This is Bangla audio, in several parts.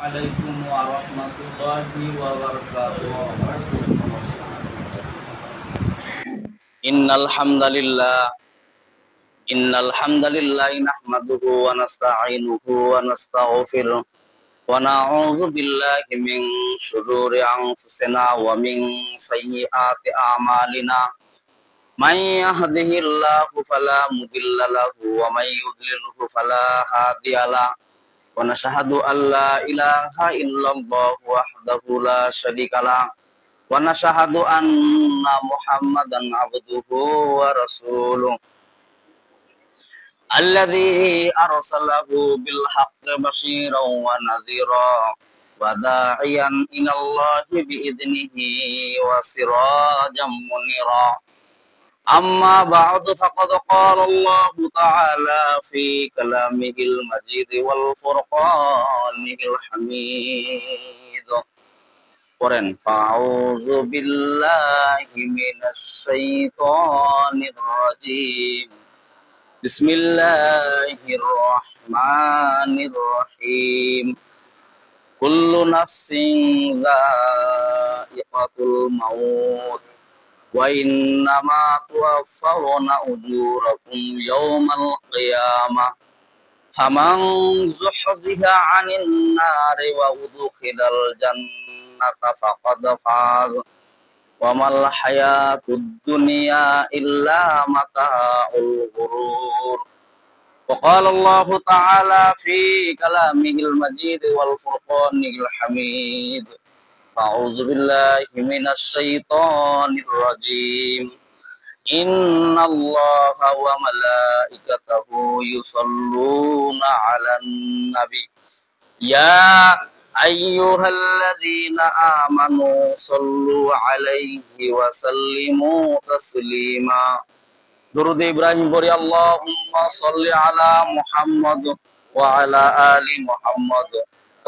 عليكم ورحمة الله وبركاته. إن الحمد لله نحمده ونستعينه ونستغفره ونعوذ بالله من شرور أنفسنا ومن سيئات أعمالنا من يهده الله فلا مضل له ومن يضلله فلا هادي له ونشهد أن لا إله إلا الله وحده لا شريك له ونشهد أن محمدا عبده ورسوله الذي أرسله بالحق بشيرا ونذيرا وداعيا إلى الله بإذنه وسراجا منيرا أما بعد فقد قال الله تعالى في كلامه المجيد والفرقان الحميد فأعوذ بالله من الشيطان الرجيم بسم الله الرحمن الرحيم كل نفس ذائقة الموت وإنما توفون أجوركم يوم القيامة فمن زحزح عن النار وأدخل الجنة فقد فاز وما الحياة الدنيا إلا متاع الغرور وقال الله تعالى في كلامه المجيد والفرقان الحميد أعوذ بالله من الشيطان الرجيم إن الله وملائكته يصلون على النبي يا أيها الذين آمنوا صلوا عليه وسلموا تسليما درود إبراهيم بوري اللهم صل على محمد وعلى آل محمد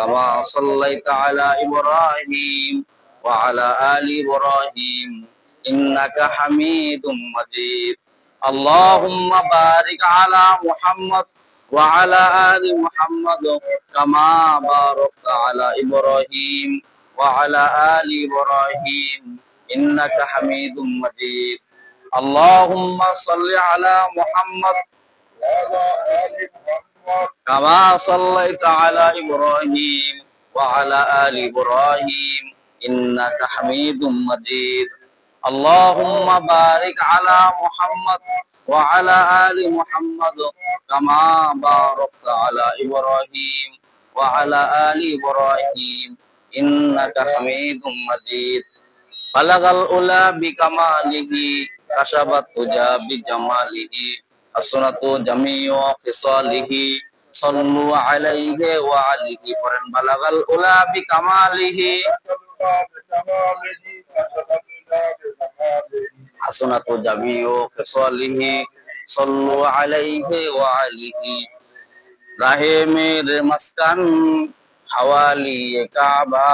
كما صليت على إبراهيم وعلى آل إبراهيم إنك حميد مجيد اللهم بارك على محمد وعلى آل محمد كما باركت على إبراهيم وعلى آل إبراهيم إنك حميد مجيد اللهم صل على محمد وعلى آل محمد كما صليت على إبراهيم وعلى آل إبراهيم إنك حميد مجيد اللهم بارك على محمد وعلى آل محمد كما باركت على إبراهيم وعلى آل إبراهيم إنك حميد مجيد بلغ الأولى بكماله كشف الدجى بجماله حسنت جميع خصاله صلوا عليه وعليه بلغ الأولى بكماله حسنت جميع خصاله صلوا عليه وعليه রাহে মেরে মাসকান হাওয়ালি কাবা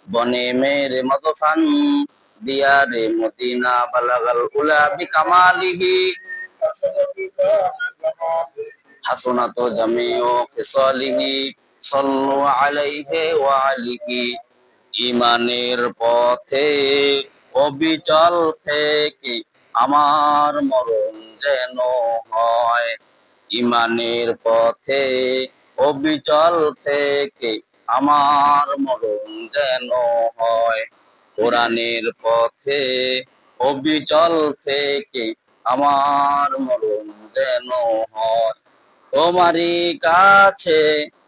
বনে মেরে মদফান দিয়ারে মদিনা বালাগাল উলা বিকামালিহি হাসনাত জামিউ খিসালিহি সাল্লু আলাইহি ওয়া আলিহি ঈমানের পথে অবিচল থেকে আমার মরণ যেন হয় ঈমানের পথে অবিচল থেকে আমার মরণ যেন হয় কোরআনের পথে অবিচল থেকে আমার মরণ যেন হয় তোমারই কাছে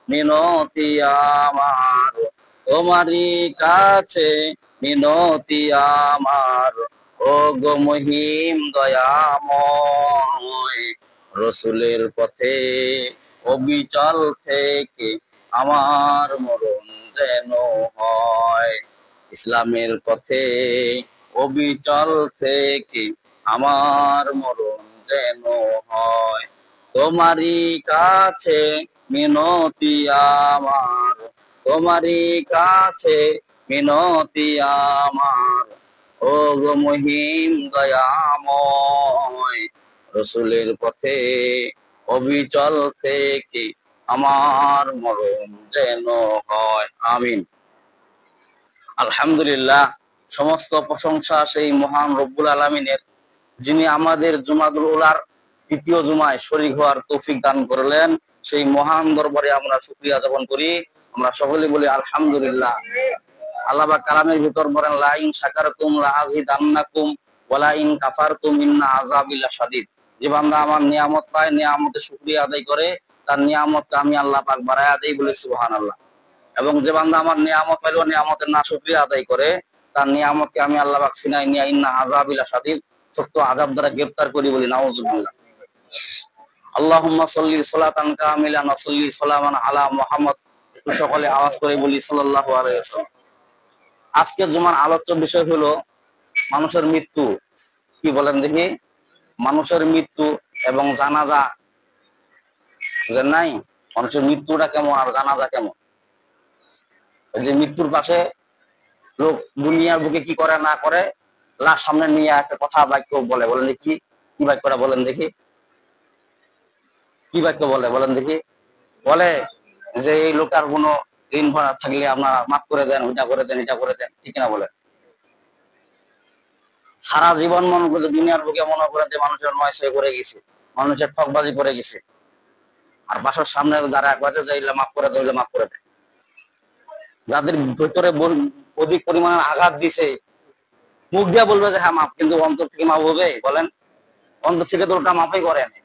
মিনতি আমার তোমারই কাছে মিনতি আমার ও গো মহিম দয়াময় রসুলের পথে অবিচল থেকে আমার মরণ যেন হয় ইসলামের পথে অবিচল থেকে আমার মরণ যেন হয় তোমারই কাছে মিনতি আমার তোমারই কাছে মিনতি আমার ও গো মহিম দয়াময় রসুলের পথে অবিচল থেকে আমার মরণ যেন হয় আমিন। আলহামদুলিল্লাহ, সমস্ত প্রশংসা সেই মহান রব্বুল আলামিনের, যিনি আমাদের জুমাতুল উলার তৃতীয় জুমায় শরীক হওয়ার তৌফিক দান করলেন। সেই মহান দরবারে আমরা শুকরিয়া জ্ঞাপন করি। আমরা সকলে বলি আলহামদুলিল্লাহ। আল্লাহ পাক কালামের ভিতর বলেন, লা ইন শাকারতুম লা আযিদান্নাকুম ওয়া লা ইন কাফারতুম ইন্না আযাবি লাশাদীদ। যে বান্দা আমার নিয়ামত পায়, নিয়ামতের শুকরিয়া আদায় করে, তার নিয়ামতকে আমি আল্লাহ পাক বাড়ায়া দেই, বলি সুবহানাল্লাহ। এবং যে বান্দা আমার নিয়ামত পাইলো নিয়ামতের না শুকরিয়া আদায় করে, তার নিয়ামতকে আমি আল্লাহ পাক ছিনাই নিয়া ইন্না আযাবি লাশাদীদ, সত্য আযাব দ্বারা গ্রেফতার করি, বলি নাউযুবিল্লাহ। আল্লাহুম্মা সাল্লি সালাতান কামিলান ওয়া সাল্লি সালামান আলা মুহাম্মদ। একটু সকলে আওয়াজ করে বলি সাল্লাল্লাহু আলাইহি ওয়াসাল্লাম। আজকের জুমার আলোচ্য বিষয় হলো মানুষের মৃত্যু। কি বলেন দেখি? মানুষের মৃত্যু এবং জানাজা। বুঝেন নাই? মানুষের মৃত্যুটা কেমন আর জানাজা কেমন? ওই যে মৃত্যুর পাশে লোক দুনিয়ার বুকে কি করে না করে, লাশ সামনে নিয়ে একটা কথা বাক্য বলে, বলেন দেখি কি বাক্যটা বলেন দেখি, কি বাক্য বলে বলেন দেখি? বলে যে এই লোকটার কোনো ঋণ ভাড়া থাকলে আপনারা মাফ করে দেন, ওইটা করে দেন, এটা করে দেন, ঠিক না? বলে সারা জীবন মনে করে দুনিয়ার বুকে মনে করে যে মানুষের নয় সয়ে করে গেছে, মানুষের ঠকবাজি করে গেছে, আর বাসার সামনে যারা একবারে যাইলে মাফ করে দেয়, মাফ করে দেয়। যাদের ভেতরে অধিক পরিমাণে আঘাত দিছে, মুখ দিয়ে বলবে যে হ্যাঁ মাফ, কিন্তু অন্তর থেকে মাফ হবে? বলেন, অন্তর থেকে তো ওটা মাফই করে না।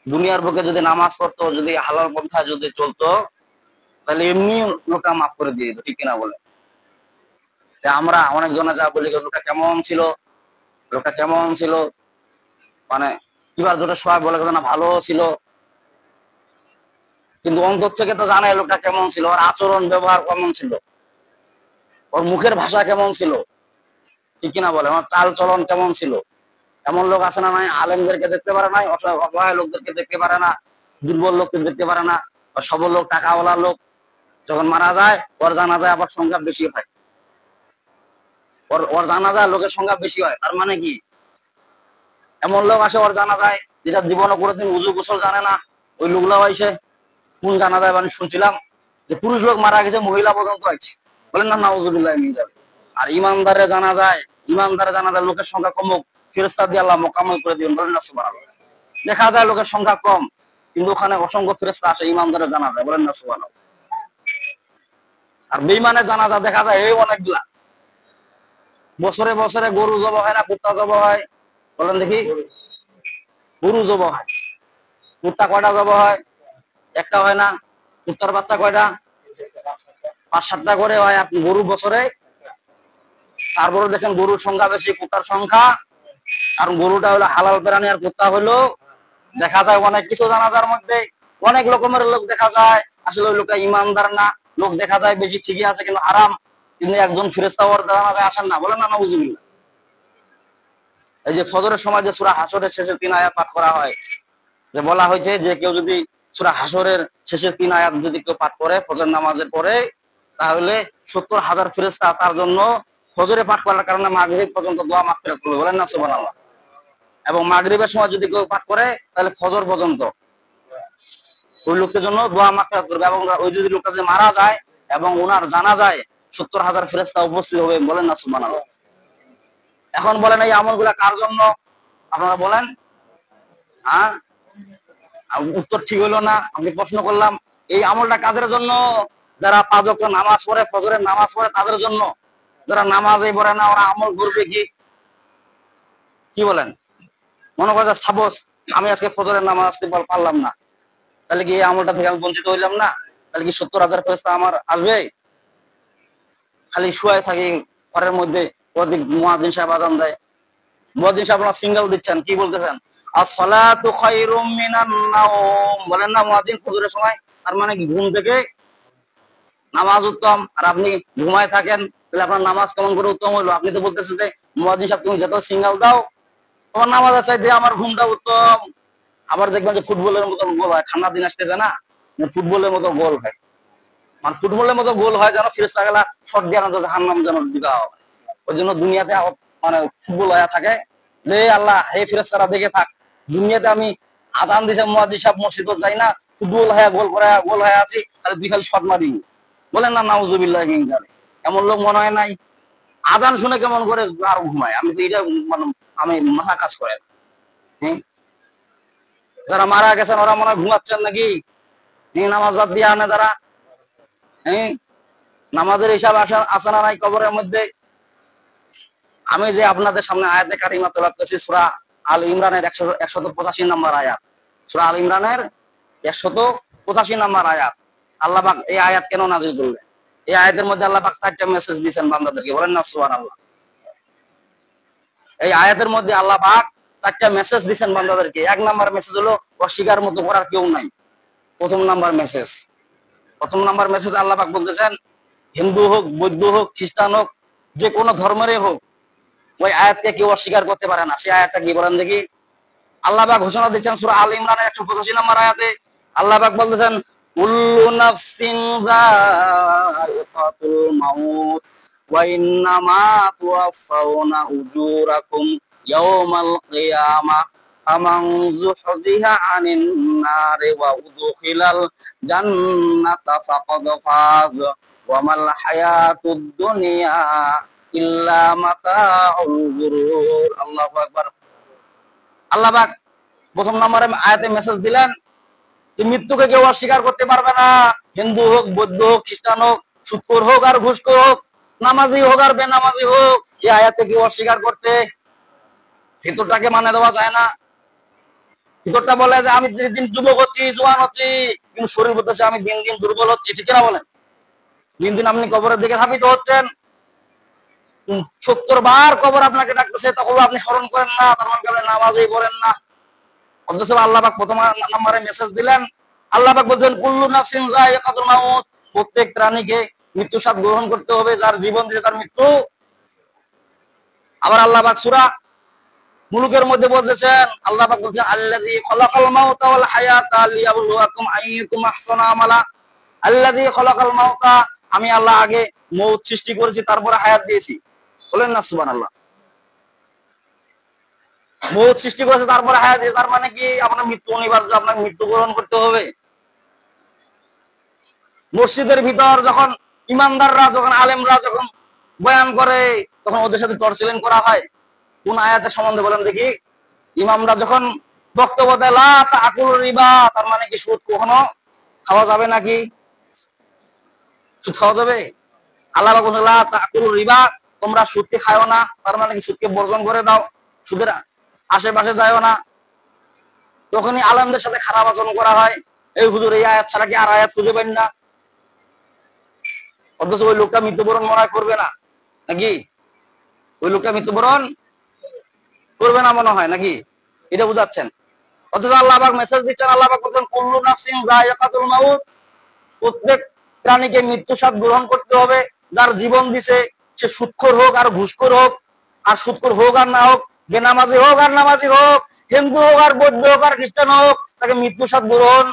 দুনিয়ার বুকে যদি নামাজ পড়তো, যদি হালাল পন্থায় যদি চলতো, তাহলে এমনি লোকটা মাফ করে দিয়ে দিত, ঠিক কিনা? বলে আমরা অনেকজনে যা বলি, লোকটা কেমন ছিল, লোকটা কেমন ছিল, মানে কিবার দুটো সবাই বলে না ভালো ছিল, কিন্তু অন্তর থেকে তো জানে লোকটা কেমন ছিল, ওর আচরণ ব্যবহার কেমন ছিল, ওর মুখের ভাষা কেমন ছিল, ঠিক কিনা? বলে আমার চাল চলন কেমন ছিল। এমন লোক আছে না নাই, আলেমদেরকে দেখতে পারে নাই, অসহায় লোকদেরকে দেখতে পারে না, দুর্বল লোককে দেখতে পারে না, বা সবল লোক, টাকাওয়ালা লোক যখন মারা যায়, ওর জানা যায় আবার সংখ্যা বেশি হয়, ওর জানা যায় লোকের সংখ্যা বেশি হয়। তার মানে কি? এমন লোক আসে ওর জানা যায় যেটা জীবনে কোনোদিন উজু গোসল জানে না, ওই লোকগুলা হয়েছে। কোন জানা যায় মানে শুনছিলাম যে পুরুষ লোক মারা গেছে, মহিলা পর্যন্ত আছে, বলেন না নাউজুবিল্লাহ মিন যালিক। আর ইমানদারে জানা যায়, ইমানদারে জানা যায় লোকের সংখ্যা কমুক, ফেরেশতা দিয়ে আল্লাহ মোকাম্মল করে দিবেন, বলেন না সুবহানাল্লাহ। দেখা যায় লোকের সংখ্যা কম, কিন্তু ওখানে অসংখ্য ফেরেশতা আসে, ইমানদারে জানা যায়, বলেন না সুবহানাল্লাহ। আর বেঈমানের জানাজা দেখা যায় এই অনেকগুলা। বছরে বছরে গরু জব হয় না, কুত্তা জব হয়? বলেন দেখি, গরু জব হয়, কুত্তা কয়টা জব হয়? একটা হয় না? কুত্তার বাচ্চা কয়টা? 5-7টা করে হয় আপনি গরু বছরে। তারপরে দেখেন গরুর সংখ্যা বেশি, কুত্তার সংখ্যা, কারণ গরুটা হলো হালাল প্রাণী, আর কুত্তা হলো দেখা যায় অনেক কিছু জানাজার মধ্যে অনেক রকমের লোক দেখা যায়, আসলে ওই লোকটা ইমানদার না, লোক দেখা যায় বেশি ঠিকই আছে কিন্তু হারাম, কিন্তু একজন ফেরেশতা ওর জানাজায় আসেন না, বলেন না নাউজুবিল্লাহ। এই যে ফজরের সময় যে সূরা হাসরের শেষের 3 আয়াত পাঠ করা হয়, যে বলা হয়েছে যে কেউ যদি সূরা হাসরের শেষের 3 আয়াত যদি কেউ পাঠ করে ফজর নামাজের পরে, তাহলে 70,000 ফেরেশতা তার জন্য ফজরে পাঠ করার কারণে মাগরিব পর্যন্ত দোয়া মাগফিরাত করবে, বলেন না সুবহানাল্লাহ। এবং মাগরিবের সময় যদি কেউ পাঠ করে, তাহলে ফজর পর্যন্ত ওই লোকের জন্য দোয়া মাগফিরাত করবে। এবং ওই যদি লোকটা যে মারা যায় এবং ওনার জানা যায়, 70,000 ফেরেশতা উপস্থিত হবে, বলেন না সুবহানাল্লাহ। এখন বলেন এই আমলগুলা কার জন্য? আপনারা বলেন। হ্যাঁ, উত্তর ঠিক হলো না। আমি প্রশ্ন করলাম এই আমলটা কাদের জন্য? যারা 5 ওয়াক্ত নামাজ পড়ে, ফজরের নামাজ পড়ে তাদের জন্য। যারা নামাজই পড়ে না, ওরা আমল করবে কি? কি বলেন? মনে করে সাপোজ আমি আজকে ফজরের নামাজ পারলাম না, তাহলে কি এই আমলটা থেকে আমি বঞ্চিত হইলাম না? তাহলে কি 70,000 ফেরেশতা আমার আসবে? খালি শুয়ে থাকি ঘরের মধ্যে, ওদিক মুয়াজ্জিন সাহেব আযান দেয়, মুয়াজ্জিন সাহেব আপনারা সিঙ্গেল দিচ্ছেন, কি বলতেছেন? as-salatu khairum minan naum, বলেন না মুয়াজ্জিন ফজরের সময়। তার মানে কি ঘুম থেকে নামাজ উত্তম, আর আপনি ঘুমায় থাকেন, তাহলে আপনার নামাজ কেমন করে উত্তম হইলো? আপনি তো বলতেছেন যে মুয়াজ্জিন সাহেব তুমি যত সিঙ্গেল দাও, তোমার নামাজের চাইতে আমার ঘুমটা উত্তম। আবার দেখবেন যে ফুটবলের মতো গোল হয়, ঠান্ডা দিন আসতেছে না, ফুটবলের মতো গোল হয়, মানে ফুটবলের মতো গোল হয়, যেন ফিরেস্তা গেলা শট দিয়ে না জাহান্নাম যেন দিবা হয়। ওই জন্য দুনিয়াতে মানে ফুটবল হয়ে থাকে যে আল্লাহ এই ফিরেস্তারা দেখে থাক, দুনিয়াতে আমি আজান দিছে মুয়াজ্জিন সাহেব মসজিদে যাই না, ফুটবল হয়ে গোল করে গোল হয়ে আছি, তাহলে তুই খালি শট মারি, বলেন না নাউজুবিল্লাহি মিন যালিক। এমন লোক মনে হয় নাই? আজান শুনে কেমন করে আর ঘুমায়? আমি তো এটা মানে আমি মাথা কাজ করে না। হ্যাঁ, যারা মারা গেছেন ওরা মনে হয় ঘুমাচ্ছেন নাকি? নামাজ বাদ দিয়ে আনে যারা, হ্যাঁ, নামাজের হিসাব আসে না নাই কবরের মধ্যে? আমি যে আপনাদের সামনে আয়াতে কারিমা তেলাওয়াত করছি সূরা আল ইমরানের 185 নম্বর আয়াত, সূরা আল ইমরানের 185 নম্বর আয়াত। আল্লাহ পাক এই আয়াত কেন নাযিল করলেন? এই আয়াতের মধ্যে আল্লাহ পাক 4টা মেসেজ দিয়েছেন বান্দাদেরকে, বলেন না সুবহানাল্লাহ। এই আয়াতের মধ্যে আল্লাহ পাক 4টা মেসেজ দিয়েছেন বান্দাদেরকে। 1 নাম্বার মেসেজ হলো অস্বীকার মতো করার কেউ নাই। প্রথম নাম্বার মেসেজ আল্লাহ পাক বলতেছেন, হিন্দু হোক, বৌদ্ধ হোক, খ্রিস্টান হোক, যে কোনো ধর্মেরই হোক, ওই আয়াতকে কেউ অস্বীকার করতে পারে না। সেই আয়াতটা কি বলেন দেখি? আল্লাহ পাক ঘোষণা দিচ্ছেন সূরা আল ইমরানের 185 নম্বর আয়াতে। আল্লাহ পাক বলতেছেন, কুল্লু নাফসিন যায়িকাতুল মাউত ওয়া ইন্নামা তুওয়াফাউনা উজুরাকুম ইয়াওমাল কিয়ামাহ ফামান যুহজিহা আনিন নারি ওয়া উদখিলাল জান্নাতা ফাকাদ ফাজ ওয়া মাল হায়াতুদ দুনিয়া ইল্লা মাতাউল গুরুর। আল্লাহু আকবার। আল্লাহ পাক প্রথম নম্বরে আয়াতে মেসেজ দিলেন যে মৃত্যুকে কেউ অস্বীকার করতে পারবে না। হিন্দু হোক, বৌদ্ধ হোক, খ্রিস্টান হোক, সুদখোর হোক আর ঘুষখোর হোক, নামাজি হোক আর বেনামাজি হোক, এই আয়াতে কেউ অস্বীকার করতে, ভিতরটাকে মানে দেওয়া যায় না। ভিতরটা বলে যে আমি দিন দিন যুবক হচ্ছি, জোয়ান হচ্ছি, কিন্তু শরীর বলতেছে আমি দিন দিন দুর্বল হচ্ছি। ঠিক না বলেন? দিন দিন আপনি কবরের দিকে ধাবিত হচ্ছেন। 70 বার কবর আপনাকে ডাকতেছে, তখন আপনি স্মরণ করেন না, তার মানে আপনি নামাজই পড়েন না। অথচ আল্লাহ পাক প্রথম নম্বরে মেসেজ দিলেন। আল্লাহ পাক বলছেন, কুল্লু নাফসিন যায়িকাতুল মাউত, প্রত্যেক প্রাণীকে মৃত্যু স্বাদ গ্রহণ করতে হবে। যার জীবন দিয়েছে তার মৃত্যু। আবার আল্লাহ পাক সূরা মুলুকের মধ্যে বলতেছেন, আল্লাহ পাক বলছেন, আল্লাযী খালাকাল মাউতা ওয়াল হায়াতা লিয়াবলুয়াকুম আইয়ুকুম আহসানু আমালা। আল্লাযী খালাকাল মাউতা, আমি আল্লাহ আগে মউত সৃষ্টি করেছি, তারপরে হায়াত দিয়েছি। বলেন না সুবহানাল্লাহ। মউত সৃষ্টি করেছে, তারপরে হায়াত দিয়েছে, তার মানে কি আপনার মৃত্যু অনিবার্য, আপনাকে মৃত্যুবরণ করতে হবে। মসজিদের ভিতর যখন ইমানদাররা, যখন আলেমরা যখন বয়ান করে, তখন ওদের সাথে টর্চারিং করা হয়। কোন আয়াতের সম্বন্ধে বলেন দেখি? ইমামরা যখন বক্তব্য দেয় লা তাকুলুর রিবা, তার মানে কি সুদ কখনো খাওয়া যাবে নাকি? সুদ খাওয়া যাবে? আল্লাহ পাক বলেন লা তাকুলুর রিবা, তোমরা সুদকে খাও না, তার মানে কি সুদকে বর্জন করে দাও, সুদের আশেপাশে যায়ও না। তখনই আলেমদের সাথে খারাপ আচরণ করা হয়। এই হুজুর এই আয়াত ছাড়া কি আর আয়াত খুঁজে পান না? অথচ ওই লোকটা মৃত্যুবরণ মনে করবে না নাকি? ওই লোকটা মৃত্যুবরণ করবে না মনে হয় নাকি? এটা বুঝাচ্ছেন। অথচ আল্লাহ পাক মেসেজ দিচ্ছেন, আল্লাহ পাক বলছেন, কুল্লু নাফসিন যায়িকাতুল মাউত, প্রত্যেক প্রাণীকে মৃত্যু স্বাদ গ্রহণ করতে হবে। যার জীবন দিছে সে সুদখোর হোক আর ঘুষখোর হোক, আর সুদখোর হোক আর না হোক, বেনামাজি হোক আর নামাজি হোক, হিন্দু হোক আর বৌদ্ধ হোক আর খ্রিস্টান হোক, তাকে মৃত্যু স্বাদ গ্রহণ।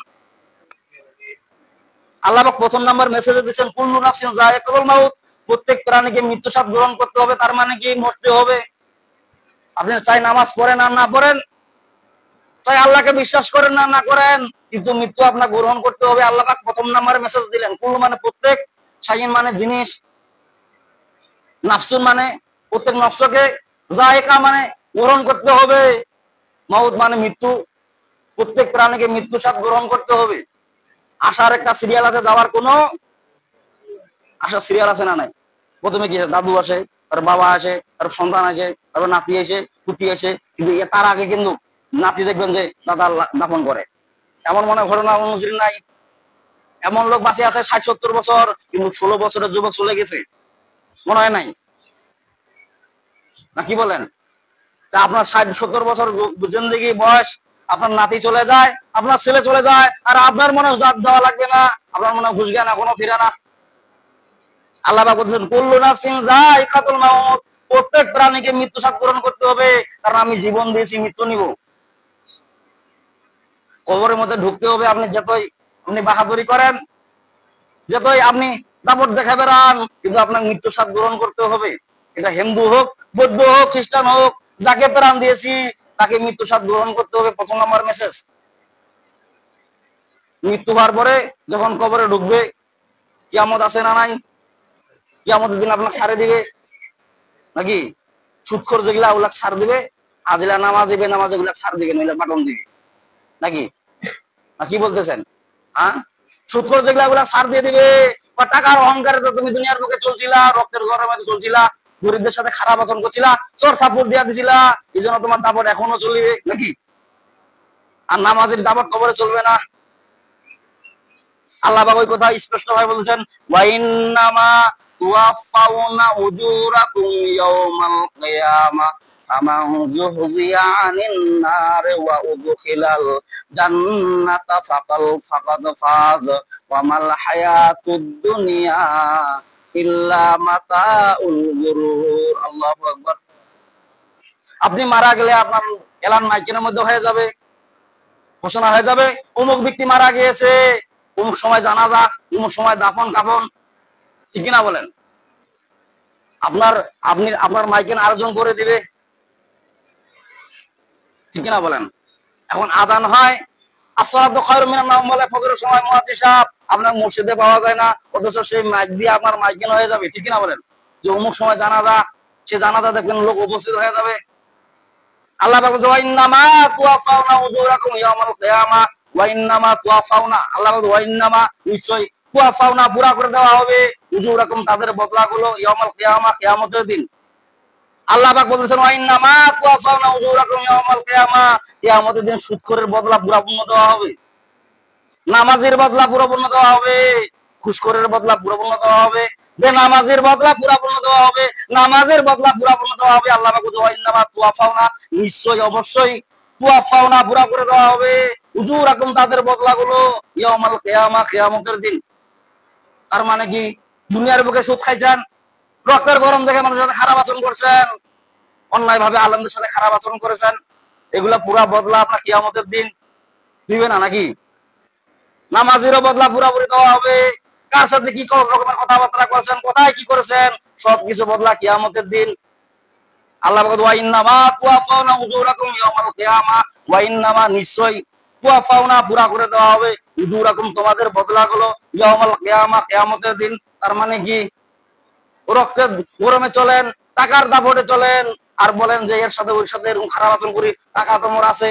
আল্লাহ পাক প্রথম নাম্বার মেসেজে দিচ্ছেন, কুল্লু নাফসিন যায়িকাতুল মাউত, প্রত্যেক প্রাণীকে মৃত্যু স্বাদ গ্রহণ করতে হবে। তার মানে কি মরতে হবে। আপনি চাই নামাজ পড়েন আর না পড়েন, চাই আল্লাহকে বিশ্বাস করেন না না করেন, কিন্তু মৃত্যু আপনার গ্রহণ করতে হবে। আল্লাহ পাক প্রথম নাম্বারে মেসেজ দিলেন। কুল্লু মানে প্রত্যেক, শাইন মানে জিনিস, নাফসুন মানে প্রত্যেক নফসকে, যায়িকা মানে গ্রহণ করতে হবে, মাউত মানে মৃত্যু, প্রত্যেক প্রাণীকে মৃত্যু স্বাদ গ্রহণ করতে হবে। আসার একটা সিরিয়াল আছে, যাওয়ার কোনো আসার সিরিয়াল আছে না নাই? প্রথমে কি দাদু আসে, তার বাবা আসে, তার সন্তান আসে, তারপর নাতি আসে, পুতি আসে, কিন্তু তার আগে কিন্তু নাতি দেখবেন যে দাদা দাফন করে। এমন মনে ঘটনা অনুযায়ী নাই? এমন লোক বাঁচে আছে 60-70 বছর, কিন্তু 16 বছরের যুবক চলে গেছে, মনে হয় নাই? না কি বলেন? তা আপনার 60-70 বছর জিন্দেগি বয়স, আপনার নাতি চলে যায়, আপনার ছেলে চলে যায়, আর আপনার মনে জাত দেওয়া লাগবে না, আপনার মনে ঘুষ জ্ঞান এখনো ফিরে না। আল্লাহ পাক বলছেন, কুল্লু নাফসিন যায়িকাতুল মাউত, প্রত্যেক প্রাণীকে মৃত্যু স্বাদ গ্রহণ করতে হবে, কারণ আমি জীবন দিয়েছি, মৃত্যু নিব। কবরের মধ্যে ঢুকতে হবে। আপনি যতই আপনি বাহাদুরি করেন, যতই আপনি দাপট দেখে বেড়ান, কিন্তু আপনার মৃত্যু স্বাদ গ্রহণ করতে হবে। এটা হিন্দু হোক, বৌদ্ধ হোক, খ্রিস্টান হোক, যাকে প্রাণ দিয়েছি তাকে মৃত্যু স্বাদ গ্রহণ করতে হবে। প্রথম নম্বর মেসেজ। মৃত্যু হওয়ার পরে যখন কবরে ঢুকবে, কিয়ামত আছে না নাই? কিয়ামতের দিন আপনাকে ছাড়ে দিবে নাকি? সুদখোর যেগুলা ওগুলা ছাড় দিবে, আজিলা নামাজি বেনামাজি ওগুলা ছাড় দিবে, নইলে বাটন দিবে নাকি? না কি বলতেছেন? হ্যাঁ, সুদখোর যেগুলা ওগুলা ছাড় দিয়ে দিবে। বা টাকার অহংকারে তো তুমি দুনিয়ার বুকে চলছিলা, রক্তের ঘরের মধ্যে চলছিলা, গরিবদের সাথে খারাপ আচরণ করছিলা, চোর থাপ্পড় দিয়া দিছিলা, এই জন্য তোমার দাপট এখনো চলবে নাকি? আর নামাজের দাপট কবরে চলবে না। আল্লাহ পাক ওই কথা স্পষ্ট ভাবে বলেছেন, ওয়াইন্নামা তুওয়াফাউনা উজুরাকুম ইয়াউমাল কিয়ামাহ ফামান যুহজিয়া আনিন নারি ওয়া উদখিলাল জান্নাতা ফাকাদ ফাজ ওয়া মাল হায়াতুদ দুনিয়া ইল্লা মাতাউল গুরুর। আল্লাহু আকবার। আপনি মারা গেলে আপনার এলান মাইকের মধ্যে হয়ে যাবে, ঘোষণা হয়ে যাবে, অমুক ব্যক্তি মারা গিয়েছে, অমুক সময় জানাজা, অমুক সময় দাফন কাফন, ঠিক কিনা বলেন? আপনার মাইকেন আয়োজন করে দিবে, ঠিক কিনা বলেন? এখন আজান হয়, আসসালাতু খায়রুম মিনান নাওম বলে ফজরের সময় মুয়াজ্জিন সাহেব আপনার মসজিদে পাওয়া যায় না, অথচ সেই মাইক দিয়ে আপনার মাইকেন হয়ে যাবে, ঠিক কিনা বলেন? যে অমুক সময় জানাজা, সে জানাজা দেখবেন লোক উপস্থিত হয়ে যাবে। আল্লাহ পাক বলেন, ওয়াইন্নামা তুওয়াফাউনা উজুরাকুম ইয়াউমাল কিয়ামাহ, ওয়াইন্নামা তুওয়াফাউনা, আল্লাহ বলেন ওয়াইন্নামা, নিশ্চয়ই, তুওয়াফাউনা পুরা করে দেওয়া হবে, উজুরাকুম তাদের বদলাগুলো, ইয়াউমাল কিয়ামাহ কিয়ামতের দিন। আল্লাহ পাক বলেছেন ওয়াইন্নামা তুওয়াফাউনা উজুরাকুম ইয়াউমাল কিয়ামাহ, কিয়ামতের দিন সুদখোরের বদলা পুরাপূর্ণ দেওয়া হবে, নামাজের বদলা পুরাপূর্ণ দেওয়া হবে, ঘুষখোরের বদলা পুরাপূর্ণ দেওয়া হবে, বেনামাজের বদলা পুরাপূর্ণ দেওয়া হবে, নামাজের বদলা পুরাপূর্ণ দেওয়া হবে। আল্লাহ পাক বলেছেন ওয়াইন্নামা তুওয়াফাউনা, নিশ্চয়ই অবশ্যই, তুওয়াফাউনা পুরা করে দেওয়া হবে, উজুরাকুম তাদের বদলাগুলো, ইয়াউমাল কিয়ামাহ কিয়ামতের দিন। তার মানে কি? দুনিয়ার বুকে সুদ খাইছেন, রক্তের গরম দেখে মানুষের সাথে খারাপ আচরণ করছেন, অন্যায় ভাবে আলেমদের সাথে খারাপ আচরণ করেছেন, এগুলা পুরা বদলা আপনার কিয়ামতের দিন দিবে না নাকি? নামাজেরও বদলা পুরাপুরি দেওয়া হবে, কার সাথে কি রকমের কথাবার্তা করেছেন, কোথায় কি করেছেন, সবকিছু বদলা কিয়ামতের দিন। আল্লাহ বলেন ওয়াইন্নামা তুওয়াফাউনা উজুরাকুম ইয়াউমাল কিয়ামাহ, ওয়াইন্নামা নিশ্চয়ই, তুওয়াফাউনা পুরা করে দেওয়া হবে, উজুরাকুম তোমাদের বদলাগুলো, ইয়াউমাল কিয়ামাহ কিয়ামতের দিন। তার মানে কি? রক্তের গরমে চলেন, টাকার দাপটে চলেন, আর বলেন যে এর সাথে ওর সাথে এরকম খারাপ আচরণ করি, টাকা তো মোর আছে।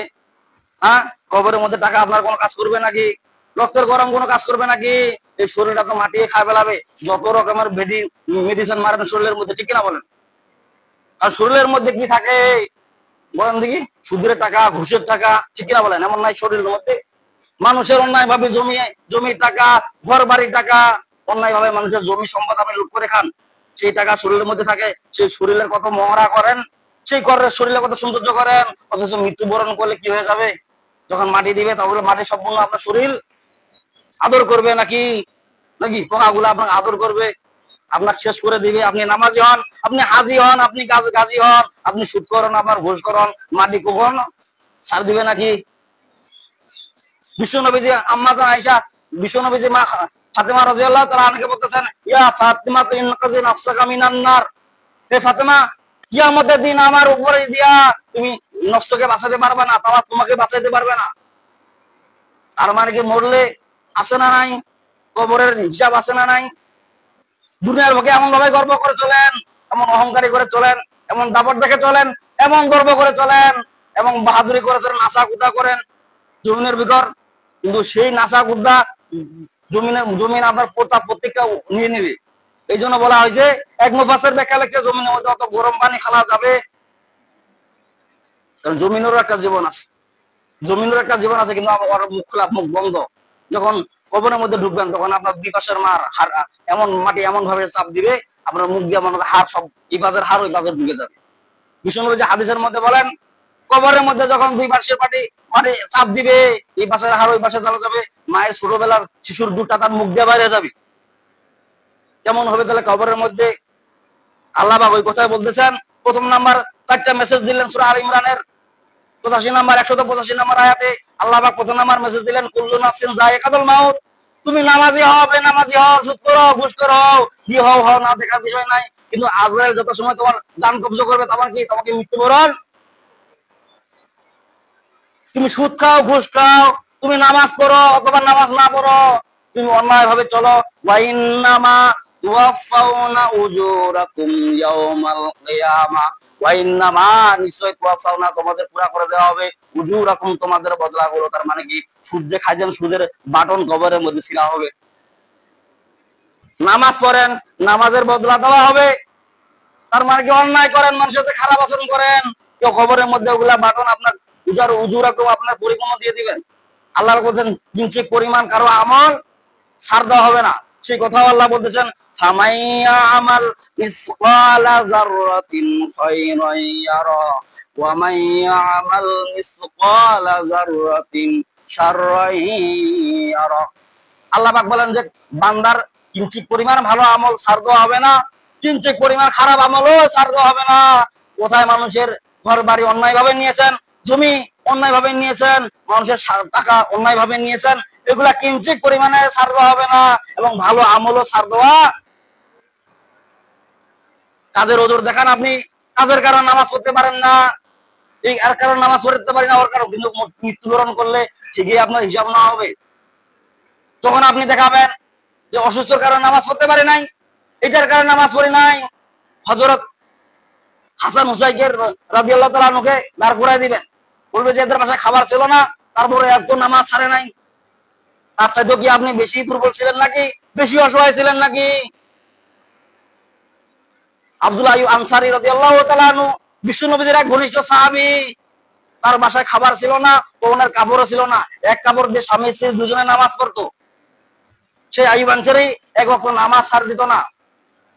হ্যাঁ, কবরের মধ্যে টাকা আপনার কোনো কাজ করবে নাকি? রক্তের গরম কোনো কাজ করবে নাকি? এই শরীরটা তো মাটিয়ে খায় ফেলাবে, যত রকমের মেডিসিন মারেন শরীরের মধ্যে, ঠিক কিনা বলেন? আর শরীরের মধ্যে কি থাকে বলেন দেখি? সুদের টাকা, ঘুষের টাকা, ঠিক কিনা বলেন? এমন নাই শরীরের মধ্যে? মানুষের অন্যায় ভাবে জমির টাকা, ঘর বাড়ির টাকা, অন্যায় ভাবে মানুষের জমি সম্পদ আপনি লুট করে খান, সেই টাকা শরীরের মধ্যে থাকে, সেই শরীরের কত মহড়া করেন, সেই করের শরীরে কত সৌন্দর্য করেন, অথচ মৃত্যুবরণ করলে কি হয়ে যাবে? যখন মাটি দিবে তাহলে মাটি সম্পূর্ণ আপনার শরীর আদর করবে নাকি? নাকি পোকাগুলো আপনাকে আদর করবে, আপনাকে শেষ করে দিবে। আপনি নামাজি হন, আপনি হাজি হন, আপনি গাজী হন, আপনি সুদ করুন, আপনার ঘুষ করুন, মাটি কখন ছাড় দিবে নাকি? বিশ্বনবীজি আম্মা জান আয়েশা, বিশ্বনবীজি মা ফাতেমা রাদিয়াল্লাহু তাআলা আনহাকে বলতেছেন, ইয়া ফাতিমা ইনকাজি নাফসাকা মিনান নার, হে ফাতেমা, কিয়ামতের দিন আমার উপরে দিয়া তুমি নফসকে বাঁচাতে পারবে না, তোমাকে বাঁচাইতে পারবে না। তার মানে কি মরলে আছে না নাই? কবরের হিসাব আছে না নাই? দুনিয়ার বুকে এমন ভাবে গর্ব করে চলেন, এমন অহংকারী করে চলেন, এমন দাপট দেখে চলেন, এমন গর্ব করে চলেন, এবং বাহাদুরি করে চলেন, নাসা কুদা করেন জমিনের ভিতর, কিন্তু সেই নাসা কুদা জমিন আপনার প্রত্যেকটা নিয়ে নেবে। এই জন্য বলা হয়েছে, এক মুফাসসির ব্যাখ্যা লিখছে, জমিনের মধ্যে অত গরম পানি খালা যাবে, কারণ জমিনেরও একটা জীবন আছে, জমিনের একটা জীবন আছে, কিন্তু আমার মুখ খোলা, মুখ বন্ধ। যখন কবরের মধ্যে ঢুকবেন তখন আপনার দুই পাশের এমন মাটি এমন ভাবে চাপ দিবে, আপনার মুখ দিয়ে মনে হাড় সব এই পাশের হাড় ওই পাশে ঢুকে যাবে। বিষ্ণু যে হাদিসের মধ্যে বলেন, কবরের মধ্যে যখন দুই পাশের মাটি চাপ দিবে, এই পাশের হাড় ওই পাশে চলে যাবে, মায়ের ছোটবেলার শিশুর দুধটা তার মুখ দিয়ে বাইরে যাবে। কেমন হবে তাহলে কবরের মধ্যে? আল্লাহ পাক ওই কথাই বলতেছেন। প্রথম নাম্বার 4টা মেসেজ দিলেন সূরা আল ইমরানের 85 নাম্বার 185 নাম্বার আয়াতে। আল্লাহ পাক প্রথম নাম্বার মেসেজ দিলেন, কুল্লু নাফসিন যায়িকাতুল মাউত, তুমি নামাজি হও, বেনামাজি হও, সুদ করো, ঘুষ করো, কি হও না দেখার বিষয় নাই, কিন্তু আজরাইল যত সময় তোমার জান কবজ করবে তোমাকে মৃত্যুবরণ। তুমি সুদ খাও, ঘুষ খাও, তুমি নামাজ পড়ো অথবা নামাজ না পড়ো, তুমি অন্যায় ভাবে চলো। ওয়া ইন্নামা তুওয়াফাউনা উজুরাকুম ইয়াউমাল কিয়ামা, ওয়া ইন্নামা নিশ্চয় তুওয়াফাউনা তোমাদের পুরা করে দেওয়া হবে, উজুরাকুম তোমাদের বদলাগুলো। তার মানে কি, সুদ যে খাইছেন সুদের বাটন কবরের মধ্যে ছিলা হবে। নামাজ পড়েন, নামাজের বদলা দেওয়া হবে। তার মানে কি, অন্যায় করেন, মানুষের সাথে খারাপ আচরণ করেন, কেউ খবরের মধ্যে ওগুলা বাটন আপনার উজুরাকুম আপনার পরিপূর্ণ দিয়ে দিবেন। আল্লাহ বলছেন কিঞ্চিত পরিমাণ কারো আমল ছাড় দেওয়া হবে না। সেই কথাও আল্লাহ বলতেছেন, ফামাইয়া আমাল মিসকালা যাররাতিন খায়রান ইয়ারা ওয়া মাইয়া আমাল মিসকালা যাররাতিন শাররান ইয়ারা। আল্লাহ পাক বলেন যে বান্দার কিঞ্চিত পরিমাণ ভালো আমল ছাড় দেওয়া হবে না, কিঞ্চিত পরিমাণ খারাপ আমলও ছাড় দেওয়া হবে না। কোথায় মানুষের ঘর বাড়ি অন্যায় ভাবে নিয়েছেন, জমি অন্যায় ভাবে নিয়েছেন, মানুষের টাকা অন্যায় ভাবে নিয়েছেন, এগুলা কিঞ্চিত পরিমাণে ছাড় দেওয়া হবে না। এবং ভালো আমলও ছাড় দেওয়া। কাজের ওজোর দেখান, আপনি কাজের কারণে নামাজ পড়তে পারেন না, এই আর কারণে নামাজ পড়তে পারি না, ওর কারণ, কিন্তু মৃত্যুবরণ করলে ঠিকই আপনার হিসাব না হবে। যখন আপনি দেখাবেন যে অসুস্থর কারণে নামাজ পড়তে পারি নাই, এটার কারণে নামাজ পড়ি নাই, হযরত হাসান হুসাইনের রাদিয়াল্লাহু তাআলা আনহুকে দাঁড় করায় দিবেন, বলবে যে এদের বাসায় খাবার ছিল না, তারপরে এত নামাজ ছাড়ে নাই। তার চাইতে কি আপনি বেশি দুর্বল ছিলেন নাকি, বেশি অসহায় ছিলেন নাকি? আব্দুল্লাহ আইয়ুব আনসারী রাদিয়াল্লাহু তাআলা আনহু বিশ্ব নবীর এক ঘনিষ্ঠ সাহাবী, তার বাসায় খাবার ছিল না, ওনার কাপড়ও ছিল না, এক কাপড় দিয়ে স্বামী স্ত্রী দুজনে নামাজ পড়তো। সেই আইয়ুব আনসারী এক ওয়াক্ত নামাজ ছাড় দিত না।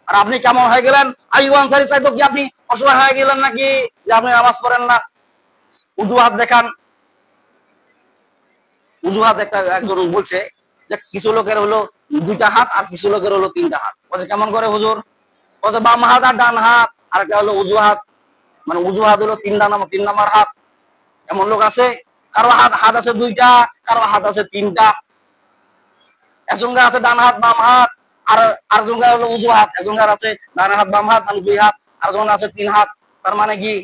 আর আপনি কেমন হয়ে গেলেন? আইয়ুব আনসারী চাইতো কি আপনি অসহায় হয়ে গেলেন নাকি যে আপনি নামাজ পড়েন না? উজুহাত দেখান, উজুহাত একজন বলছে যে কিছু লোকের হলো 2টা হাত আর কিছু লোকের হলো 3টা হাত। বলছে কেমন করে হুজুর? বলছে বাম হাত আর ডান হাত, আর একটা হলো উজুহাত, মানে উজুহাত হলো 3 নাম্বার হাত। এমন লোক আছে, কারো হাত আছে 2টা, কারো হাত আছে 3টা। একজনকার আছে ডান হাত বাম হাত, আর আরেকজনকার হলো উজুহাত। একজনকার আছে ডান হাত বাম হাত মানে 2 হাত, আরেকজনের আছে 3 হাত। তার মানে কি,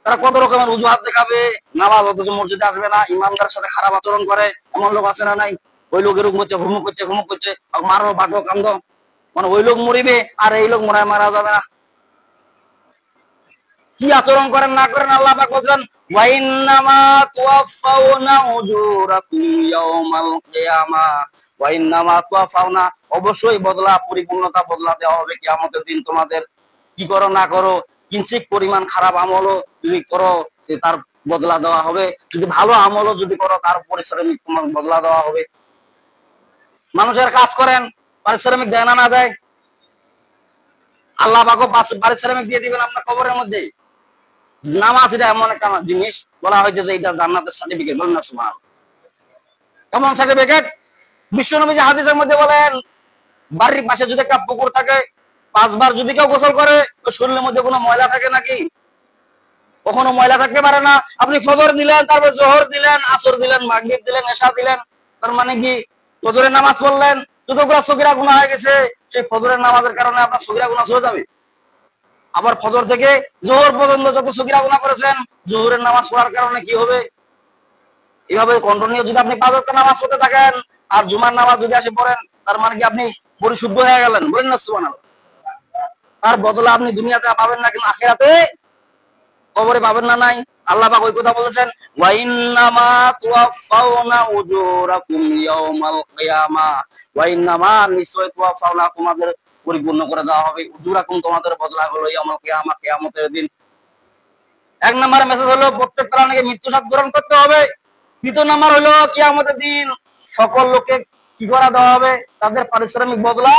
তারা কত রকমের উজুহাত দেখাবে, নামাজ অথচ মসজিদে আসবে না, ইমামদারের সাথে খারাপ আচরণ করে, এমন লোক আছে না নাই? ওই লোক এরকম হচ্ছে, ঘুমুক করছে, মারো বাটো কান্দ, মানে ওই লোক মরিবে আর এই লোক মারা যাবে না। কি আচরণ করেন না করেন, আল্লাহ পাক বলেন ওয়া ইন্নামা তুওয়াফাউনা উজুরাকুম ইয়াউমাল কিয়ামা, ওয়া ইন্নামা তুওয়াফাউনা অবশ্যই বদলা, পরিপূর্ণতা বদলা দেওয়া হবে কিয়ামতের দিন তোমাদের। কি করো না করো, কিঞ্চিত পরিমাণ খারাপ আমলও যদি করো তার বদলা দেওয়া হবে, যদি ভালো আমলও যদি করো তার পারিশ্রমিক তোমার বদলা দেওয়া হবে। মানুষের কাজ করেন, পারিশ্রমিক দেয় না দেয়? আল্লাহ পাকও পারিশ্রমিক দিয়ে দিবেন আপনার কবরের মধ্যে। নামাজ এটা এমন একটা জিনিস, বলা হয়েছে যে এটা জান্নাতের সার্টিফিকেট। বলেন না সুবহানাল্লাহ। কেমন সার্টিফিকেট? বিশ্বনবী যে হাদিসের মধ্যে বলেন, বাড়ির পাশে যদি একটা পুকুর থাকে, 5 বার যদি কেউ গোসল করে, ওই শরীরের মধ্যে কোনো ময়লা থাকে নাকি? কখনো ময়লা থাকতে পারে না। আপনি ফজর দিলেন, তারপর জোহর দিলেন, আসর দিলেন, মাগরিব দিলেন, এশা দিলেন, তার মানে কি, ফজরের নামাজ পড়লেন, যতগুলা সগীরা গুনাহ হয়ে গেছে, সেই ফজরের নামাজের কারণে আপনার সগীরা গুনাহ চলে যাবে। আবার ফজর থেকে জোহর পর্যন্ত যত সগীরা গুনাহ করেছেন, জোহরের নামাজ পড়ার কারণে কি হবে? এইভাবে কন্টিনিউ যদি আপনি 5 ওয়াক্ত নামাজ পড়তে থাকেন আর জুমার নামাজ যদি আসে পড়েন, তার মানে কি আপনি পরিশুদ্ধ হয়ে গেলেন। বলেন না সুবহানাল্লাহ। তার বদলা আপনি দুনিয়াতে পাবেন না, কিন্তু আখিরাতে কবরে পাবেন না নাই? আল্লাহ পাক ওই কথা বলেছেন, ওয়া ইন্নামা তুওয়াফাউনা উজুরাকুম ইয়াউমাল কিয়ামা, ওয়া ইন্নামা নিশ্চয় তুওয়াফাউনা তোমাদের পরিপূর্ণ করে দেওয়া হবে, উজুরাকুম তোমাদের বদলা হলো ইয়াউমাল কিয়ামা, কিয়ামতের দিন। 1 নাম্বার মেসেজ হলো প্রত্যেক প্রাণীকে মৃত্যু স্বাদ গ্রহণ করতে হবে। 2 নাম্বার হলো কিয়ামতের দিন সকল লোকে কি করা দেওয়া হবে? তাদের পারিশ্রমিক বদলা।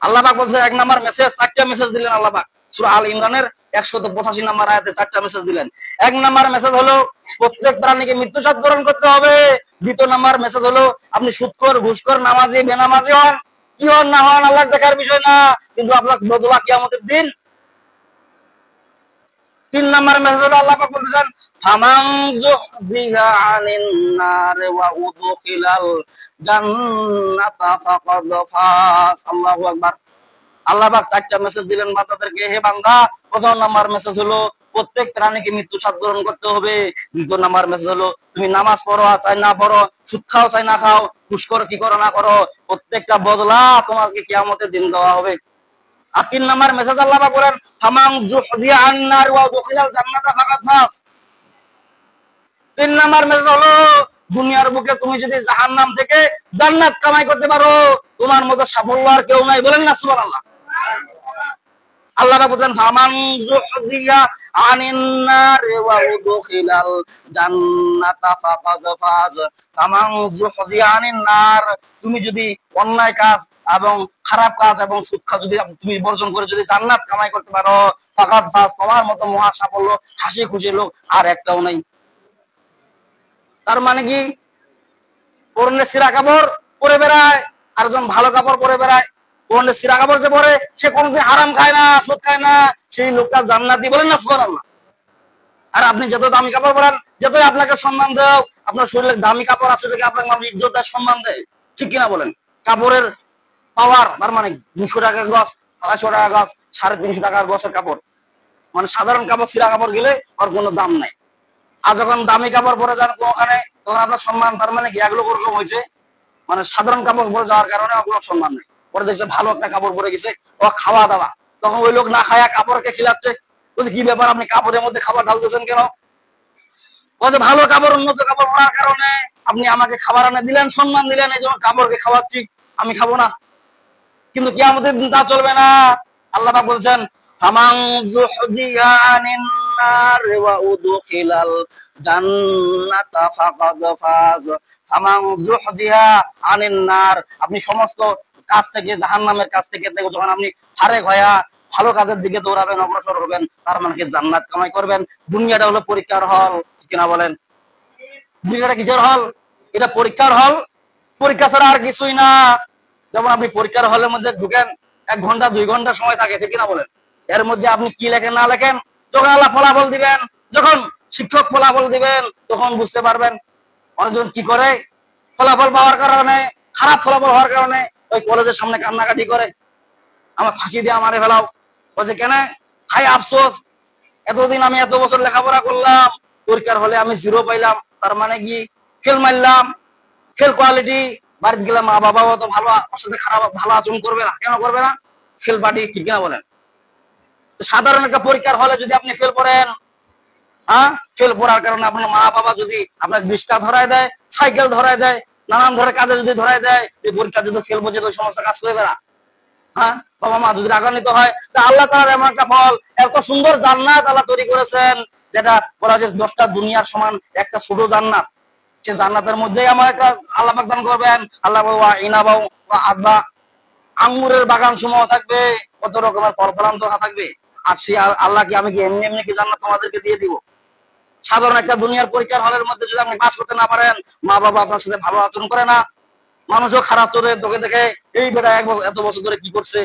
আল্লাহ পাক বলছে 1 নাম্বার মেসেজ, 4টা মেসেজ দিলেন আল্লাহ পাক সূরা আল ইমরানের 185 নাম্বার আয়াতে 4টা মেসেজ দিলেন। 1 নাম্বার মেসেজ হলো প্রত্যেক প্রাণীকে মৃত্যু স্বাদ গ্রহণ করতে হবে। 2 নাম্বার মেসেজ হলো আপনি সুদখোর, ঘুষখোর, নামাজি, বেনামাজি হন, কি হন না হন আল্লাহর দেখার বিষয় না, কিন্তু আপনার বদলা কিয়ামতের দিন। 3 নাম্বার মেসেজ হলো আল্লাহ পাক বলতেছেন, ফামান যুহদিহা আনিন নার ওয়া উদখিলাল জান্নাতা ফাকাদ ফাজ। আল্লাহু আকবার। আল্লাহ পাক 4টা মেসেজ দিলেন বান্দাদেরকে, হে বান্দা, প্রথম নাম্বার মেসেজ হলো প্রত্যেক প্রাণীকে মৃত্যু স্বাদ গ্রহণ করতে হবে। 2 নাম্বার মেসেজ হলো তুমি নামাজ পড়ো চাই না পড়ো, সুদ খাও চাই না খাও, ঘুষ করো কি করো না করো, প্রত্যেকটা বদলা তোমাকে কিয়ামতের দিন দেওয়া হবে। আর 3 নাম্বার মেসেজ আল্লাহ পাক বলেন ফামান যুহজিয়া আনিন নার ওয়া দুখিলাল জান্নাতা ফাকাদ ফাজ। 3 নাম্বার মেসেজ হলো দুনিয়ার বুকে তুমি যদি জাহান্নাম থেকে জান্নাত কামাই করতে পারো, তোমার মতো সাফল্য আর কেউ নাই। বলেন না সুবহানাল্লাহ। আল্লাহ পাক বলেন ফামান যুহজিয়া আনিন নার ওয়া উদখিলাল জান্নাতা ফাকাদ ফাজ। ফামান যুহজিয়া আনিন নার, তুমি যদি অন্যায় কাজ এবং খারাপ কাজ এবং সুদ খাও যদি তুমি বর্জন করে যদি জান্নাত কামাই করতে পারো, ফাকাদ ফাজ, তোমার মতো মহা সাফল্য হাসি খুশি লোক আর একটাও নাই। তার মানে কি পরনে সিরা কাপড় পরে বেড়ায় আর একজন ভালো কাপড় পরে বেড়ায়, পরনে সিরা কাপড় যে পরে সে কোনোদিন হারাম খায় না, সুদ খায় না, সেই লোকটা জান্নাতি। বলেন না সুবহানাল্লাহ। আর আপনি যত দামি কাপড় পরেন, যতই আপনাকে সম্মান দেও, আপনার শরীরে দামি কাপড় আছে দেখে আপনাকে মানুষ ইজ্জত দেয়, সম্মান দেয়, ঠিক কিনা বলেন? কাপড়ের পাওয়ার তার মানে 200 টাকার গছ, 250 টাকা গছ, 350 টাকার গছের কাপড়, মানে সাধারণ কাপড় সিরা কাপড় গেলে ওর কোনো দাম নাই। আর যখন দামি কাপড় পরে যান ওখানে, তখন আপনার সম্মান, তার মানে কি এগুলো ওরকম হয়েছে, মানে সাধারণ কাপড় পরে যাওয়ার কারণে ওগুলো সম্মান নেই। পরে দেখছে ভালো একটা কাপড় পরে গেছে, ও খাওয়া দাওয়া, তখন ওই লোক না খায়া কাপড়কে খিলাচ্ছে, বলছে কি ব্যাপার আপনি কাপড়ের মধ্যে খাবার ঢালতেছেন কেন? বলছে ভালো কাপড় উন্নত কাপড় পরার কারণে আপনি আমাকে খাবার এনে দিলেন, সম্মান দিলেন, এই জন্য কাপড়কে খাওয়াচ্ছি, আমি খাবো না। কিন্তু কিয়ামতের দিন তা চলবে না। আল্লাহ পাক বলছেন ফামান যুহজিয়া আনিন নার ওয়া উদখিলাল জান্নাতা ফাকাদ ফাজ। ফামান যুহজিয়া আনিন নার, আপনি সমস্ত কাজ থেকে, জাহান্নামের কাছ থেকে যখন আপনি ফারেক হয়া ভালো কাজের দিকে দৌড়াবেন, অগ্রসর হবেন, তার মানে কি জান্নাত কামাই করবেন। দুনিয়াটা হলো পরীক্ষার হল, ঠিক কিনা বলেন? দুনিয়াটা কিসের হল? এটা পরীক্ষার হল, পরীক্ষা ছাড়া আর কিছুই না। যেমন আপনি পরীক্ষার হলের মধ্যে ঢুকেন, 1 ঘন্টা 2 ঘন্টা সময় থাকে, ঠিক কিনা বলেন? এর মধ্যে আপনি কি লেখেন না লেখেন, যখন আল্লাহ ফলাফল দিবেন, যখন শিক্ষক ফলাফল দিবেন, তখন বুঝতে পারবেন। অনেকজন কি করে, ফলাফল পাওয়ার কারণে, খারাপ ফলাফল হওয়ার কারণে ওই কলেজের সামনে কান্নাকাটি করে, আমার ফাঁসি দিয়ে আমারে ফেলাও। বলছে কেন? হাই আফসোস, এতদিন আমি এত বছর লেখাপড়া করলাম, পরীক্ষার হলে আমি 0 পাইলাম, তার মানে কি ফেল মারলাম, ফেল কোয়ালিটি। বাড়িতে গেলে মা বাবাও তো ভালো, আমার সাথে খারাপ ভালো আচরণ করবে না, কেন করবে না? ফেল পার্টি, ঠিক কিনা বলেন? সাধারণ একটা পরীক্ষার হলে যদি আপনি ফেল করেন, হ্যাঁ, ফেল করার কারণে আপনার মা বাবা যদি আপনাকে রিক্সা ধরায় দেয়, সাইকেল ধরায় দেয়, নানান ধরনের কাজে যদি ধরায় দেয়, এই পরীক্ষা যদি ফেল বোঝে ওই সমস্ত কাজ করবে না। হ্যাঁ, বাবা মা যদি রাগান্বিত হয়, তা আল্লাহ তাআলার এমন একটা ফল, এত সুন্দর জান্নাত আল্লাহ তৈরি করেছেন, যেটা বলা যায় 10টা দুনিয়ার সমান একটা ছোট জান্নাত। সে জান্নাতের মধ্যেই আমার একটা আল্লাহ পাক দান করবেন। আল্লাহ ওয়া ইনাবা ওয়া আদবা, আঙ্গুরের বাগান সমূহ থাকবে, কত রকমের ফল ফলান্ত থাকবে। আর সে আল্লাহ কি আমি কি এমনি এমনি কি জান্নাত তোমাদেরকে দিয়ে দিব? সাধারণ একটা দুনিয়ার পরীক্ষার হলের মধ্যে যদি আপনি পাস করতে না পারেন, মা বাবা আপনার সাথে ভালো আচরণ করে না, মানুষও খারাপ চলে, তোকে দেখে এই বেটা এত বছর ধরে কি করছে।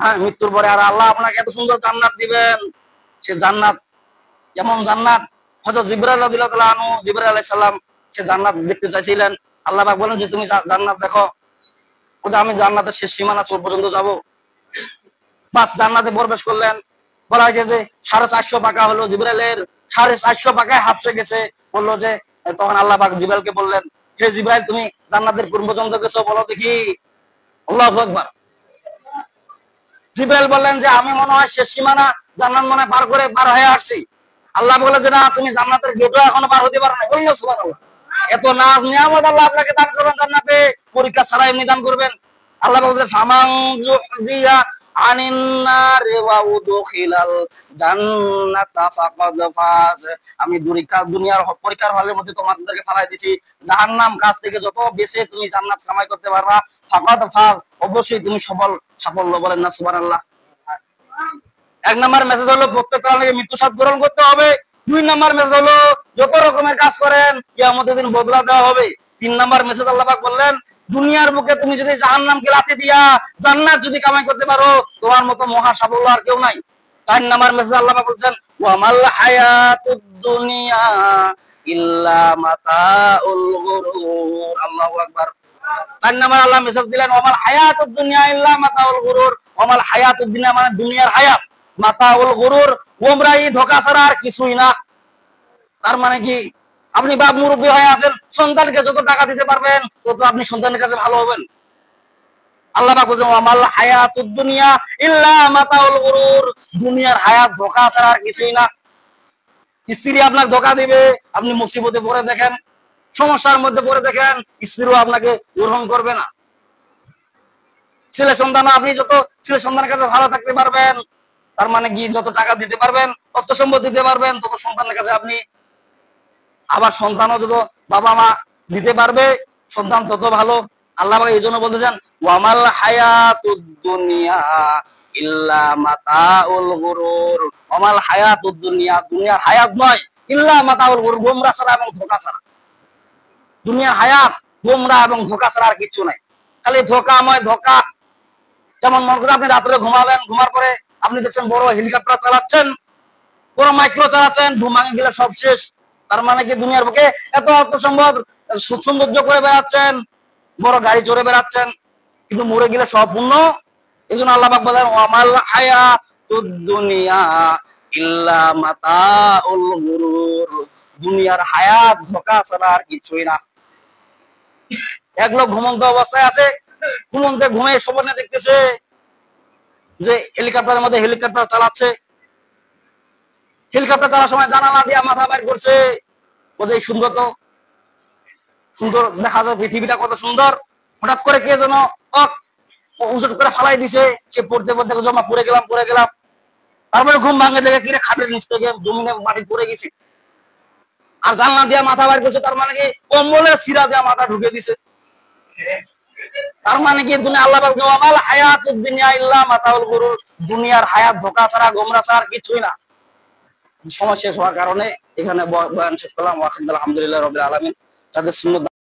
হ্যাঁ, মৃত্যুর পরে আর আল্লাহ আপনাকে এত সুন্দর জান্নাত দিবেন। সে জান্নাত যেমন জান্নাত, হযরত জিবরাইল রাদিয়াল্লাহু তাআলা আনহু, জিবরাইল আলাইহিস সালাম সে জান্নাত দেখতে চাইছিলেন। আল্লাহ পাক বলেন যে তুমি জান্নাত দেখো। ও যে আমি জান্নাতের শেষ সীমানা চোর পর্যন্ত যাব। বাস জান্নাতে প্রবেশ করলেন। বলা হয়েছে যে 450 পাকা হলো জিবরাইলের, 450 পাকায় হাফসে গেছে। বললো যে তখন আল্লাহ পাক জিবরাইলকে বললেন, হে জিবরাইল তুমি জান্নাতের কোন পর্যন্ত গেছো বলো দেখি। আল্লাহু আকবার। জিবরাইল বললেন যে আমি মনে হয় শেষ সীমানা জান্নাত মনে পার হয়ে আসছি। আল্লাহ বলে যে না, তুমি জান্নাতের গেটও এখনো পার হতে পারো না। বললো সুবহানাল্লাহ। এত নাজ নিয়ামত আল্লাহ আপনাকে দান করবেন জান্নাতে, পরীক্ষা ছাড়া এমনি দান করবেন। আল্লাহ বলতে ফামান যুহজিয়া আনিন নার ওয়া উদখিলাল জান্নাতা ফাকাদ ফাজ। আমি দুনিয়ার পরীক্ষার হলের মধ্যে তোমাদেরকে ফেলাই দিছি, জাহান্নাম কাছ থেকে যত বেঁচে তুমি জান্নাত কামাই করতে পারবা, ফাকাদ ফাজ, অবশ্যই তুমি সাফল্য। বলেন না সুবহানাল্লাহ। 1 নাম্বার মেসেজ হলো প্রত্যেক প্রাণীকে মৃত্যু স্বাদ গ্রহণ করতে হবে। 2 নাম্বার মেসেজ হলো যত রকমের কাজ করেন কিয়ামতের দিন বদলা দেওয়া হবে। 3 নাম্বার মেসেজ আল্লাহ পাক বললেন দুনিয়ার বুকে তুমি যদি জাহান্নামকে লাথি দিয়া জান্নাত যদি কামাই করতে পারো, তোমার মতো মহা সাফল্য আর কেউ নাই। 4 নাম্বার মেসেজ আল্লাহ পাক বলছেন ওয়া মাল হায়াতুদ দুনিয়া ইল্লা মাতাউল গুরুর। আল্লাহু আকবার। 4 নাম্বার আল্লাহ মেসেজ দিলেন ওয়া মাল হায়াতুদ দুনিয়া ইল্লা মাতাউল গুরুর। ওয়া মাল হায়াতুদ দুনিয়া মানে দুনিয়ার হায়াত, মাতাউল গুরুর, গোমরাহি ধোঁকা ছাড়া আর কিছুই না। তার মানে কি, আপনি বাপ মুরব্বী হয়ে আছেন, সন্তানকে যত টাকা দিতে পারবেন তত আপনি সন্তানের কাছে ভালো হবেন। আল্লাহ পাক বলেন ওয়ামাল হায়াতুদ দুনিয়া ইল্লা মাতাউল গুরুর, দুনিয়ার হায়াত ধোঁকা ছাড়া আর কিছুই না। স্ত্রী আপনাকে ধোঁকা দিবে, আপনি মুসিবতে পড়ে দেখেন, সমস্যার মধ্যে পড়ে দেখেন, স্ত্রীও আপনাকে গ্রহণ করবে না। ছেলে সন্তান, আপনি যত ছেলে সন্তানের কাছে ভালো থাকতে পারবেন, তার মানে কি যত টাকা দিতে পারবেন, অর্থ সম্পদ দিতে পারবেন, তত সন্তানের কাছে আপনি, আবার সন্তানও যত বাবা মা দিতে পারবে, সন্তান তত ভালো। আল্লাহ পাক এই জন্য বলতে চান ওয়ামাল হায়াতুদ দুনিয়া ইল্লা মাতাউল গুরুর, ওয়ামাল হায়াতুদ দুনিয়া, দুনিয়ার হায়াত নয়, ইল্লা মাতাউল গুরুর, গোমরা ছাড়া এবং ধোঁকা ছাড়া। দুনিয়ার হায়াত গোমরা এবং ধোঁকা ছাড়া আর কিছু নাই, খালি ধোঁকাময় ধোঁকা। যেমন মনে করেন আপনি রাত্রে ঘুমাবেন, ঘুমার পরে আপনি দেখছেন বড় হেলিকপ্টার চালাচ্ছেন, বড় মাইক্রো চালাচ্ছেন, ঘুম ভাঙে গেলে সব শেষ। তার মানে কি দুনিয়ার বুকে এত অর্থ সম্পদ সৌন্দর্য করে বেড়াচ্ছেন, বড় গাড়ি চড়ে বেড়াচ্ছেন, কিন্তু মরে গেলে সব পূর্ণ। এই জন্য আল্লাহ পাক বলেন ওয়ামাল হায়াতুদ দুনিয়া ইল্লা মাতাউল গুরুর, দুনিয়ার হায়াত ধোঁকা ছাড়া আর কিছুই না। এক লোক ঘুমন্ত অবস্থায় আছে, ঘুমন্তে ঘুমে স্বপ্নে দেখতেছে যে হেলিকপ্টারের মধ্যে হেলিকপ্টার চালাচ্ছে, হেলিকপ্টার চালার সময় জানালা দিয়ে মাথা বাইর করছে, বলছে এই সুন্দর, তো সুন্দর দেখা যায়, পৃথিবীটা কত সুন্দর। হঠাৎ করে কে যেন উঁচু করে ফালাই দিছে, সে পড়তে পড়তে জমা পড়ে গেলাম। তারপরে ঘুম ভাঙে দেখে কিরে খাটের নিচ থেকে জমিনে মাটি পড়ে গেছে, আর জানলা দিয়ে মাথা বাইর করছে, তার মানে কি কম্বলের সিরা দিয়ে মাথা ঢুকে দিছে। তার মানে কি দুনিয়া, আল্লাহ পাক ওয়ামাল হায়াতুদ দুনিয়া ইল্লা মাতাউল গুরুর, দুনিয়ার হায়াত ধোঁকা ছাড়া গোমরা ছাড়া আর কিছুই না। সময় শেষ হওয়ার কারণে এখানে বয়ান শেষ করলাম। আলহামদুলিল্লাহ রাব্বিল আলামিন। যাদের সুন্নাত